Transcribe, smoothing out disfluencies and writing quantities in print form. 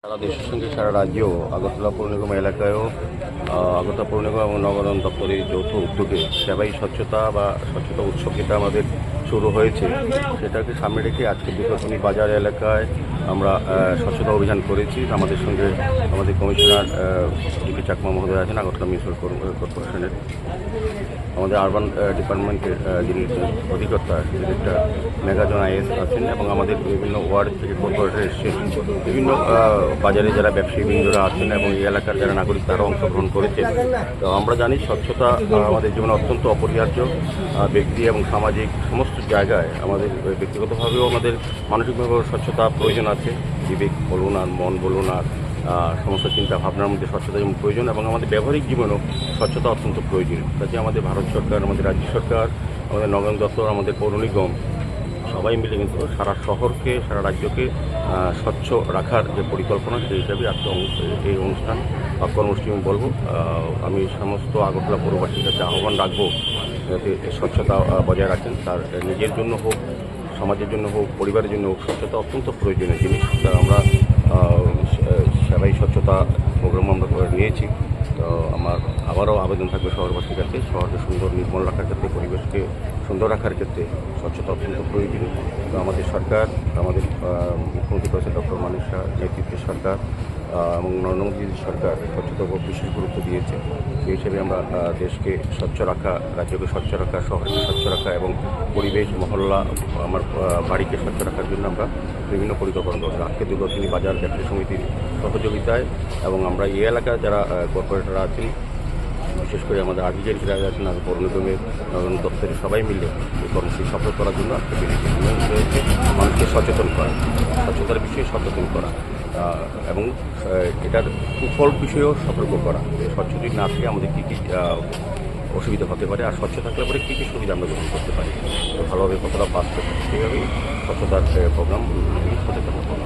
সারা দেশের সঙ্গে সারা রাজ্যেও আগরতলা পৌর নিগম এলাকায়ও আগরতলা পৌর নিগম এবং নগরায়ণ দপ্তরের যৌথ উদ্যোগে সেবাই স্বচ্ছতা বা স্বচ্ছতা উৎসব যেটা আমাদের শুরু হয়েছে সেটাকে সামনে রেখে আজকে বিকল্পনী বাজার এলাকায় আমরা স্বচ্ছতা অভিযান করেছি। আমাদের সঙ্গে আমাদের কমিশনার ডিপি চাকমা মহোদয় আছেন, আগরতলা মিউনিসিপাল কর্পোরেশনের আমাদের আরবান ডিপার্টমেন্টের যিনি অধিকর্তা ডিরেক্টর মেঘাজন আইএস আছেন এবং আমাদের বিভিন্ন ওয়ার্ড থেকে কর্পোরেটর এসছেন, বিভিন্ন বাজারে যারা ব্যবসায়ীবৃন্দরা আছেন এবং এই এলাকার যারা নাগরিক তারা অংশগ্রহণ করেছেন। তো আমরা জানি স্বচ্ছতা আমাদের জীবনে অত্যন্ত অপরিহার্য। ব্যক্তি এবং সামাজিক সমস্ত জায়গায় আমাদের ব্যক্তিগতভাবেও আমাদের মানসিকভাবেও স্বচ্ছতা প্রয়োজন আছে। বিবেক বলুন আর মন বলুন আর সমস্ত চিন্তা ভাবনার মধ্যে স্বচ্ছতা যেমন প্রয়োজন এবং আমাদের ব্যবহারিক জীবনেও স্বচ্ছতা অত্যন্ত প্রয়োজনীয়। কাজে আমাদের ভারত সরকার, আমাদের রাজ্য সরকার, আমাদের নগরায়ণ দপ্তর, আমাদের পৌর নিগম সবাই মিলে কিন্তু সারা শহরকে সারা রাজ্যকে স্বচ্ছ রাখার যে পরিকল্পনা সেই হিসাবে আজকে এই অনুষ্ঠান বা কর্মসূচি আমি বলবো। আমি সমস্ত আগরতলা পৌরবাসীর কাছে আহ্বান রাখবো যাতে স্বচ্ছতা বজায় রাখেন। তার নিজের জন্য হোক, সমাজের জন্য হোক, পরিবারের জন্য হোক, স্বচ্ছতা অত্যন্ত প্রয়োজনীয় জিনিস। তা আমরা সেবাই স্বচ্ছতা প্রোগ্রাম আমরা করে নিয়েছি। তো আমার আবারও আবেদন থাকবে শহরবাসীর কাছে, শহরকে সুন্দর নির্মল রাখার ক্ষেত্রে, পরিবেশকে সুন্দর রাখার ক্ষেত্রে স্বচ্ছতা অত্যন্ত প্রয়োজনীয়। তো আমাদের সরকার, আমাদের মুখ্যমন্ত্রী প্রফেসর ডক্টর মানিক শাহ নেতৃত্বের সরকার এবং নরেন্দ্র মোদীর সরকার স্বচ্ছতার উপর বিশেষ গুরুত্ব দিয়েছে। সেই হিসেবে আমরা দেশকে স্বচ্ছ রাখা, রাজ্যকে স্বচ্ছ রাখা, শহরকে স্বচ্ছ রাখা এবং পরিবেশ মহল্লা আমার বাড়িকে স্বচ্ছ রাখার জন্য আমরা বিভিন্ন পরিকল্পনা করছি। আজকে দুর্গতিনী বাজার ব্যবসায়ী সমিতির সহযোগিতায় এবং আমরা এই এলাকায় যারা কর্পোরেটররা আছেন, বিশেষ করে আমাদের আধিকারিকরা আছেন, পৌর নিগমের নগরায়ণ দপ্তরের সবাই মিলে এই কর্মসূচি সফল করার জন্য আজকে রয়েছে মানুষকে সচেতন করা, স্বচ্ছতার বিষয়ে সচেতন করা এবং এটার কুফল বিষয়েও সতর্ক করা। স্বচ্ছ যদি না থাকে আমাদের কী কী অসুবিধা হতে পারে, আর স্বচ্ছ থাকলে পরে কী কী সুবিধা আমরা গ্রহণ করতে পারি, ভালোভাবে কতটা বাঁচতে পারি, সেইভাবেই স্বচ্ছতার প্রোগ্রাম সচেতন করা।